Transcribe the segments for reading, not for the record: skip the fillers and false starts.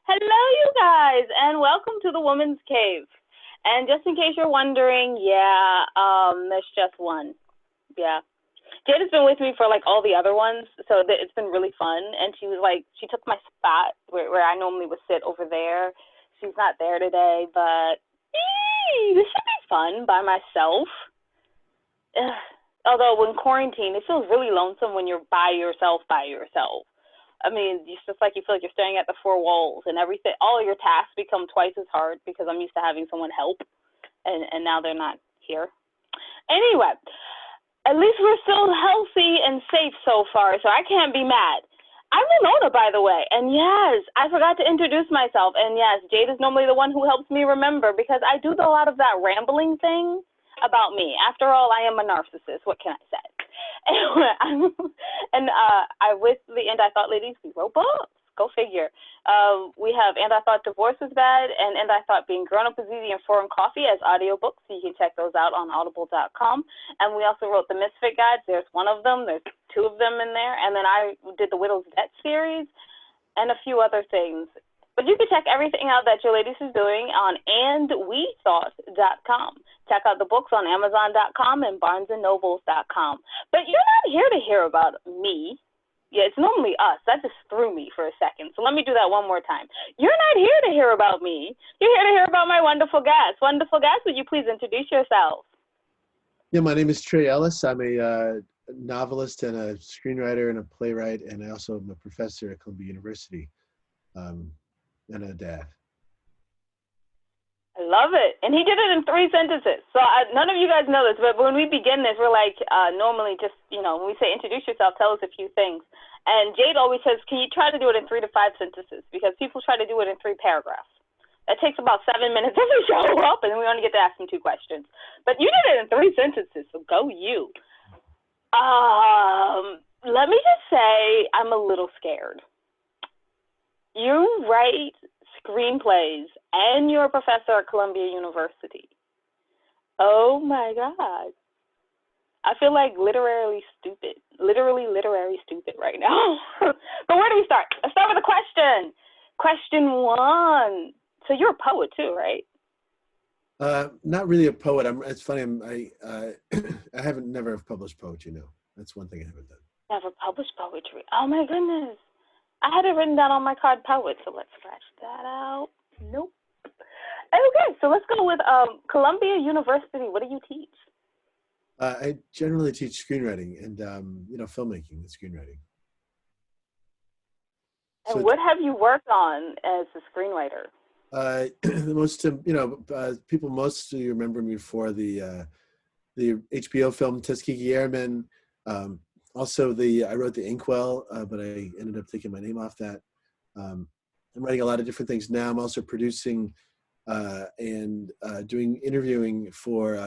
Hello, you guys, and welcome to the Woman's Cave. And just in case you're wondering, there's just one. Yeah. Jade has been with me for like all the other ones, so it's been really fun. And she was like, she took my spot where I normally would sit over there. She's not there today, but this should be fun by myself. Although when quarantine, it feels really lonesome when you're by yourself. I mean, it's just like you feel like you're staring at the four walls and everything. All of your tasks become twice as hard because I'm used to having someone help, and now they're not here. Anyway, at least we're still healthy and safe so far, so I can't be mad. I'm Winona, by the way, and yes, I forgot to introduce myself, and yes, Jade is normally the one who helps me remember because I do a lot of that rambling thing about me. After all, I am a narcissist. What can I say? Anyway, I with the And I Thought ladies, we wrote books. Go figure. We have And I Thought Divorce is Bad and I Thought Being Grown Up is Easy and Foreign Coffee as audiobooks, so you can check those out on audible.com. And we also wrote the Misfit Guides. There's one of them. There's two of them in there. And then I did the Widow's Debt series and a few other things. But you can check everything out that your ladies is doing on andwethought.com. Check out the books on amazon.com and barnesandnobles.com. But you're not here to hear about me. Yeah, it's normally us. That just threw me for a second. So let me do that one more time. You're not here to hear about me. You're here to hear about my wonderful guest. Wonderful guest, would you please introduce yourself? Yeah, my name is Trey Ellis. I'm a novelist and a screenwriter and a playwright, and I also am a professor at Columbia University and a dad. I love it. And he did it in 3 sentences. So none of you guys know this, but when we begin this, we're like, normally just, when we say introduce yourself, tell us a few things. And Jade always says, can you try to do it in 3 to 5 sentences? Because people try to do it in 3 paragraphs. That takes about 7 minutes every show up, and then we only get to ask them 2 questions. But you did it in 3 sentences, so go you. Let me just say I'm a little scared. You write screenplays, and you're a professor at Columbia University. Oh my God. I feel like literally stupid right now. But where do we start? Let's start with a question. Question 1. So you're a poet too, right? Not really a poet. It's funny. I haven't never published poetry. No, that's one thing I haven't done. Never published poetry. Oh my goodness. I had it written down on my card, poet, so let's scratch that out. Nope. Okay, so let's go with Columbia University. What do you teach? I generally teach screenwriting and filmmaking and screenwriting. And so what have you worked on as a screenwriter? The most, people mostly remember me for the HBO film Tuskegee Airmen. Also, I wrote The Inkwell, but I ended up taking my name off that. I'm writing a lot of different things now. I'm also producing and doing interviewing for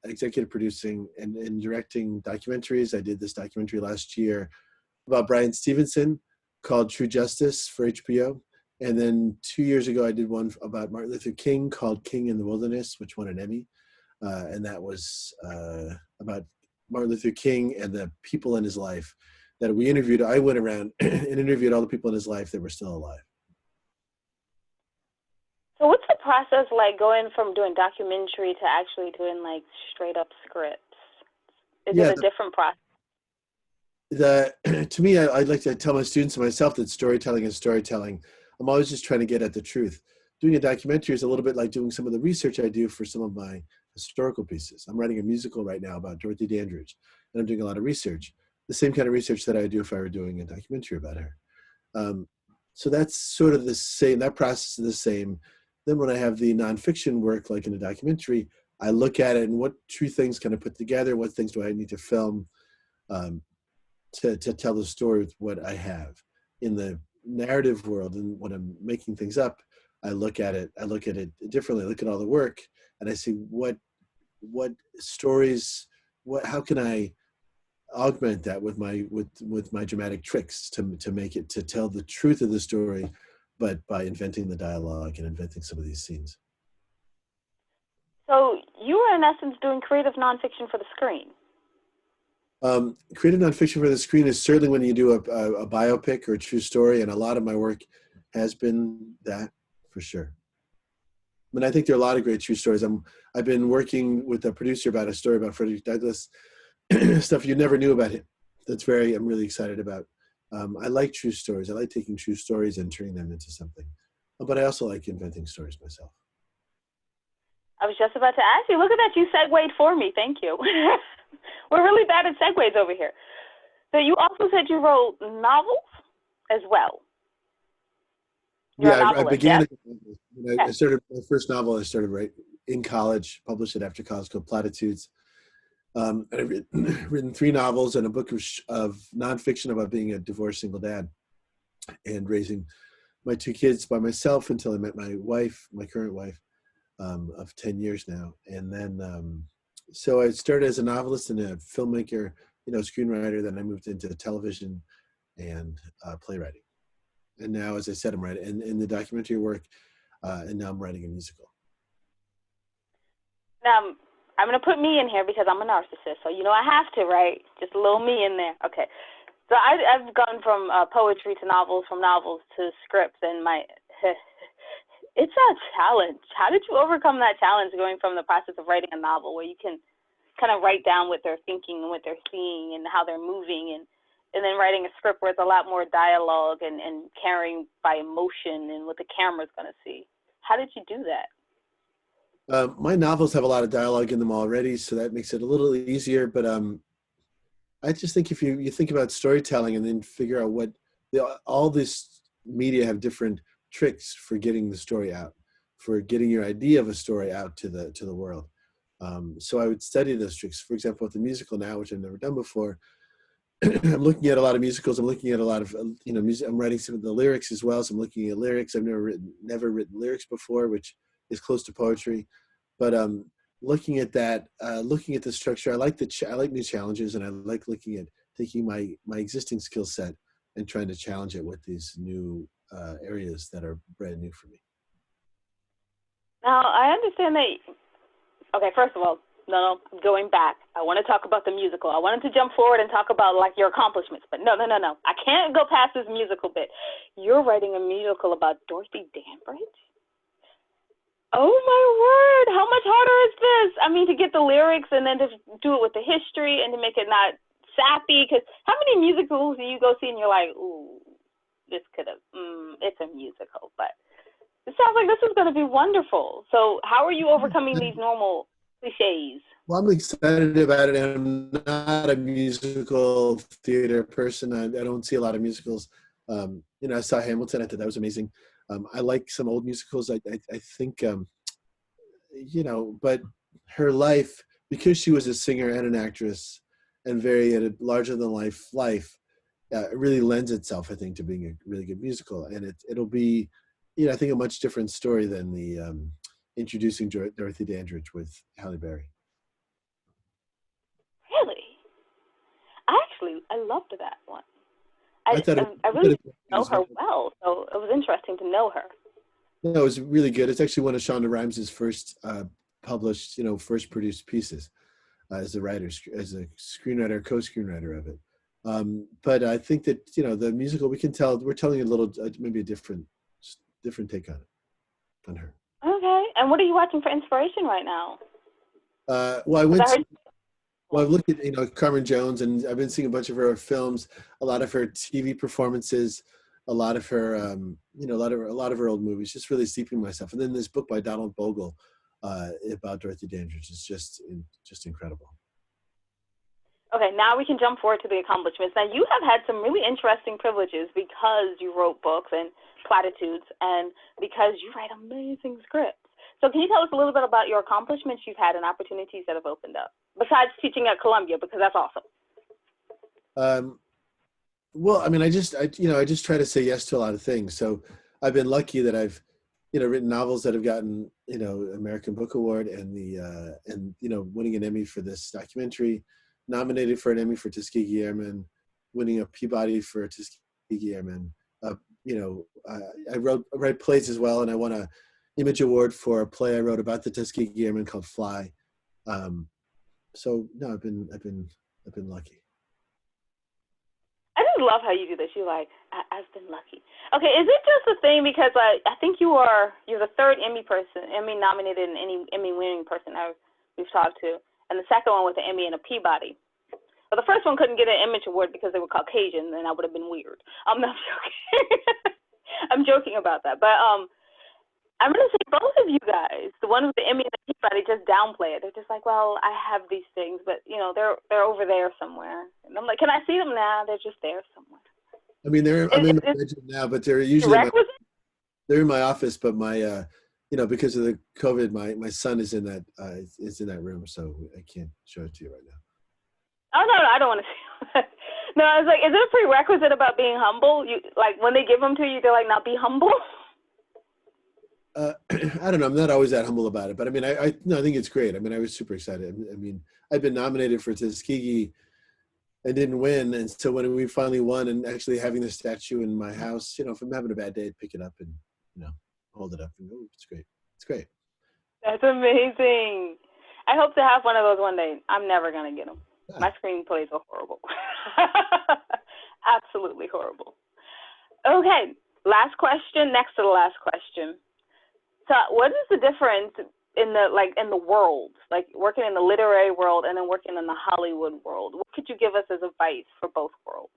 executive producing and directing documentaries. I did this documentary last year about Bryan Stevenson called True Justice for HBO. And then 2 years ago, I did one about Martin Luther King called King in the Wilderness, which won an Emmy. And that was about Martin Luther King and the people in his life that we interviewed. I went around and interviewed all the people in his life that were still alive. So what's the process like going from doing documentary to actually doing like straight up scripts? Is it a different process? To me, I'd like to tell my students and myself that storytelling is storytelling. I'm always just trying to get at the truth. Doing a documentary is a little bit like doing some of the research I do for some of my historical pieces. I'm writing a musical right now about Dorothy Dandridge, and I'm doing a lot of research, the same kind of research that I do if I were doing a documentary about her. So that's sort of the same, that process is the same. Then when I have the nonfiction work, like in a documentary, I look at it and what true things can I put together? What things do I need to film to tell the story with what I have? In the narrative world, and when I'm making things up, I look at it differently. I look at all the work and I see what stories, how can I augment that with my dramatic tricks to make it, to tell the truth of the story, but by inventing the dialogue and inventing some of these scenes. So you are in essence doing creative nonfiction for the screen. Creative nonfiction for the screen is certainly when you do a biopic or a true story, and a lot of my work has been that for sure. I mean, I think there are a lot of great true stories. I've been working with a producer about a story about Frederick Douglass, stuff you never knew about him. I'm really excited about. I like true stories. I like taking true stories and turning them into something. But I also like inventing stories myself. I was just about to ask you. Look at that. You segued for me. Thank you. We're really bad at segues over here. So you also said you wrote novels as well. You're a novelist, I began. Yes? I started my first novel. I started right in college. Published it after college, called Plattitudes. And I've written 3 novels and a book of nonfiction about being a divorced single dad and raising my 2 kids by myself until I met my wife, my current wife, of 10 years now. And then, so I started as a novelist and a filmmaker, screenwriter. Then I moved into television and playwriting. And now, as I said, I'm writing in the documentary work, and now I'm writing a musical. Now, I'm going to put me in here because I'm a narcissist. So, I have to, right? Just a little me in there. Okay. So I've gone from poetry to novels, from novels to scripts, and it's a challenge. How did you overcome that challenge, going from the process of writing a novel where you can kind of write down what they're thinking and what they're seeing and how they're moving, and then writing a script where it's a lot more dialogue and carrying by emotion and what the camera's going to see? How did you do that? My novels have a lot of dialogue in them already, so that makes it a little easier. But I just think if you think about storytelling and then figure out all this media have different tricks for getting the story out, for getting your idea of a story out to the world. So I would study those tricks. For example, with the musical now, which I've never done before, I'm looking at a lot of musicals. I'm looking at a lot of music. I'm writing some of the lyrics as well. So I'm looking at lyrics. I've never written lyrics before, which is close to poetry. But looking at that, looking at the structure, I like new challenges, and I like looking at taking my existing skill set and trying to challenge it with these new areas that are brand new for me. Now, I understand that. Okay, first of all, no, going back. I want to talk about the musical. I wanted to jump forward and talk about your accomplishments, but no. I can't go past this musical bit. You're writing a musical about Dorothy Dandridge? Oh my word! How much harder is this? I mean, to get the lyrics and then to do it with the history and to make it not sappy. Because how many musicals do you go see and you're like, ooh, this could have, it's a musical, but it sounds like this is going to be wonderful. So how are you overcoming these normal cliches? Well, I'm excited about it. I'm not a musical theater person. I don't see a lot of musicals. I saw Hamilton. I thought that was amazing. I like some old musicals. I think, but her life, because she was a singer and an actress and very at a larger than life, it really lends itself, I think, to being a really good musical. And it'll be, I think, a much different story than the introducing Dorothy Dandridge with Halle Berry. Really? I loved that one. I really didn't know her well, so it was interesting to know her. No, it was really good. It's actually one of Shonda Rhimes' first published, first produced pieces as a writer, as a screenwriter, co-screenwriter of it. But I think that, the musical, we're telling a little, maybe a different take on her. Okay. And what are you watching for inspiration right now? I've looked at, Carmen Jones, and I've been seeing a bunch of her films, a lot of her TV performances, a lot of her, a lot of her old movies, just really steeping myself. And then this book by Donald Bogle about Dorothy Dandridge is just incredible. Okay, now we can jump forward to the accomplishments. Now, you have had some really interesting privileges because you wrote books and Plattitudes and because you write amazing scripts. So can you tell us a little bit about your accomplishments you've had and opportunities that have opened up, besides teaching at Columbia, because that's awesome? Well, I mean, I just try to say yes to a lot of things. So I've been lucky that I've, written novels that have gotten, American Book Award and winning an Emmy for this documentary, nominated for an Emmy for Tuskegee Airmen, winning a Peabody for Tuskegee Airmen. I write plays as well, and I won a Image Award for a play I wrote about the Tuskegee Airmen called Fly. So no, I've been lucky. I just just love how you do this. You're like, I've been lucky. Okay, is it just a thing because I think you're the third Emmy nominated and Emmy winning person we've talked to, and the second one with an Emmy and a Peabody. Well, the first one couldn't get an Image Award because they were Caucasian, and that would have been weird. I'm not joking. I'm joking about that, but I'm gonna say both of you guys, the one with the Emmy and the Peabody, just downplay it. They're just like, well, I have these things, but they're over there somewhere. And I'm like, can I see them now? They're just there somewhere. I mean, I'm in my bedroom now, but they're usually they're in my office. But my, because of the COVID, my son is in that room, so I can't show it to you right now. Oh no, I don't want to see it. No, I was like, is it a prerequisite about being humble? You like when they give them to you, they're like, now be humble. I don't know. I'm not always that humble about it, but I mean, I think it's great. I mean, I was super excited. I mean, I've been nominated for Tuskegee and didn't win, and so when we finally won, and actually having the statue in my house, if I'm having a bad day, I'd pick it up and hold it up and go, oh, it's great. It's great. That's amazing. I hope to have one of those one day. I'm never gonna get them. My screenplays are horrible. Absolutely horrible. Okay, last question. Next to the last question. So, what is the difference in the world, like working in the literary world and then working in the Hollywood world? What could you give us as advice for both worlds?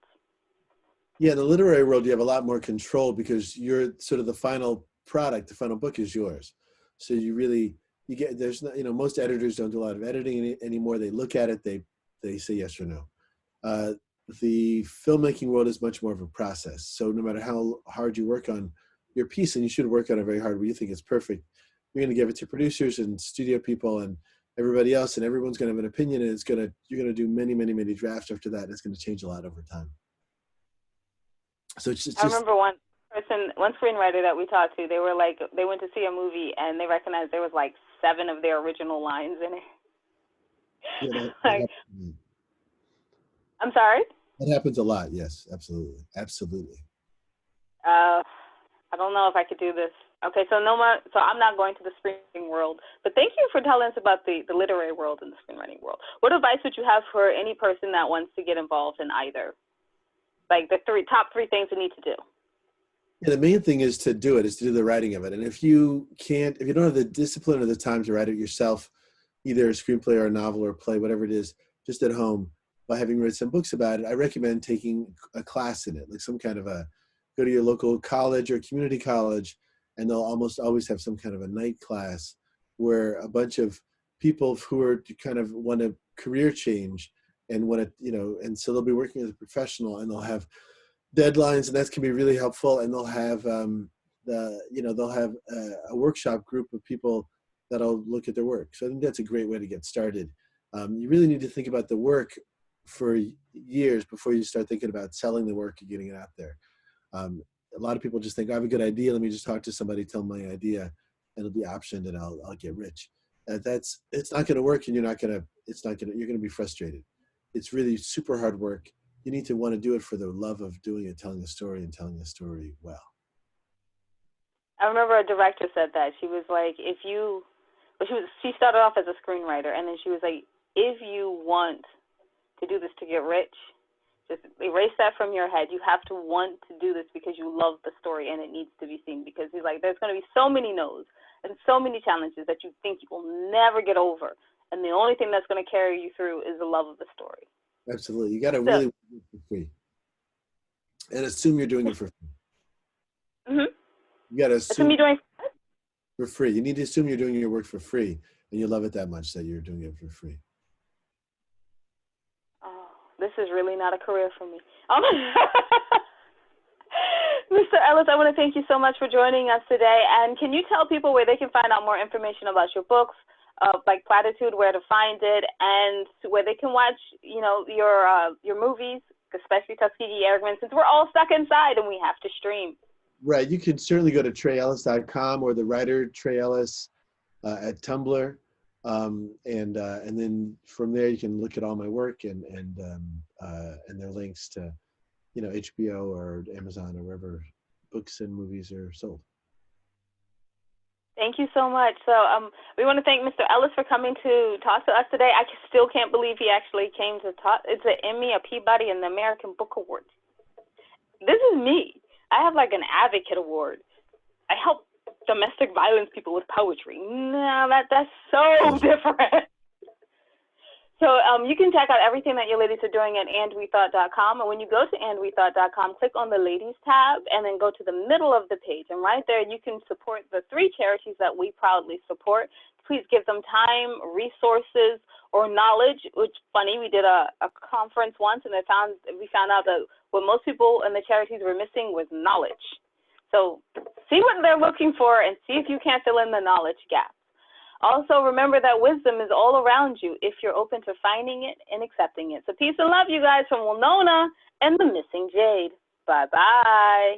Yeah, in the literary world, you have a lot more control because you're sort of the final product. The final book is yours. So there's not, most editors don't do a lot of editing anymore. They look at it, they say yes or no. The filmmaking world is much more of a process. So no matter how hard you work on your piece, and you should work on it very hard where you think it's perfect, you're going to give it to producers and studio people and everybody else, and everyone's going to have an opinion, and you're going to do many, many, many drafts after that, and it's going to change a lot over time. So I remember one screenwriter that we talked to, they went to see a movie and they recognized there was like 7 of their original lines in it. Yeah, I'm sorry? That happens a lot, yes, absolutely. Absolutely. I don't know if I could do this. Okay, so I'm not going to the screenwriting world, but thank you for telling us about the literary world and the screenwriting world. What advice would you have for any person that wants to get involved in either? Like the top 3 things you need to do. Yeah, the main thing is to do the writing of it. And if you don't have the discipline or the time to write it yourself, either a screenplay or a novel or a play, whatever it is, just at home, by having read some books about it, I recommend taking a class in it, like some kind of go to your local college or community college, and they'll almost always have some kind of a night class where a bunch of people who are kind of want a career change and want to, and so they'll be working as a professional, and they'll have deadlines, and that can be really helpful. And they'll have a workshop group of people that'll look at their work. So I think that's a great way to get started. You really need to think about the work for years before you start thinking about selling the work and getting it out there. A lot of people just think, I have a good idea, let me just talk to somebody, tell them my idea, and it'll be optioned, and I'll get rich. It's not going to work, and you're going to be frustrated. It's really super hard work. You need to want to do it for the love of doing it, telling a story, and telling the story well. I remember a director said that. She was like, she started off as a screenwriter, and then she was like, if you want to do this to get rich, just erase that from your head. You have to want to do this because you love the story and it needs to be seen. Because he's like, there's going to be so many no's and so many challenges that you think you will never get over. And the only thing that's going to carry you through is the love of the story. Absolutely. You got to really do it for free. And assume you're doing it for free. Mm-hmm. You got to assume you're doing it for free. You need to assume you're doing your work for free, and you love it that much that you're doing it for free. This is really not a career for me. Mr. Ellis, I want to thank you so much for joining us today. And can you tell people where they can find out more information about your books, like Plattitude, where to find it, and where they can watch, your movies, especially Tuskegee Airmen, since we're all stuck inside and we have to stream. Right. You can certainly go to TreyEllis.com or the writer Trey Ellis at Tumblr. And then from there you can look at all my work and there are links to, HBO or Amazon or wherever books and movies are sold. Thank you so much. So we want to thank Mr. Ellis for coming to talk to us today. I still can't believe he actually came to talk. It's an Emmy, a Peabody, and the American Book Awards. This is me. I have like an advocate award. I help domestic violence people with poetry. No, that's so different. So you can check out everything that your ladies are doing at andwethought.com. And when you go to andwethought.com, click on the ladies tab and then go to the middle of the page. And right there, you can support the 3 charities that we proudly support. Please give them time, resources, or knowledge, which funny, we did a conference once and we found out that what most people in the charities were missing was knowledge. So see what they're looking for and see if you can't fill in the knowledge gap. Also, remember that wisdom is all around you if you're open to finding it and accepting it. So peace and love, you guys, from Winona and the Missing Jade. Bye-bye.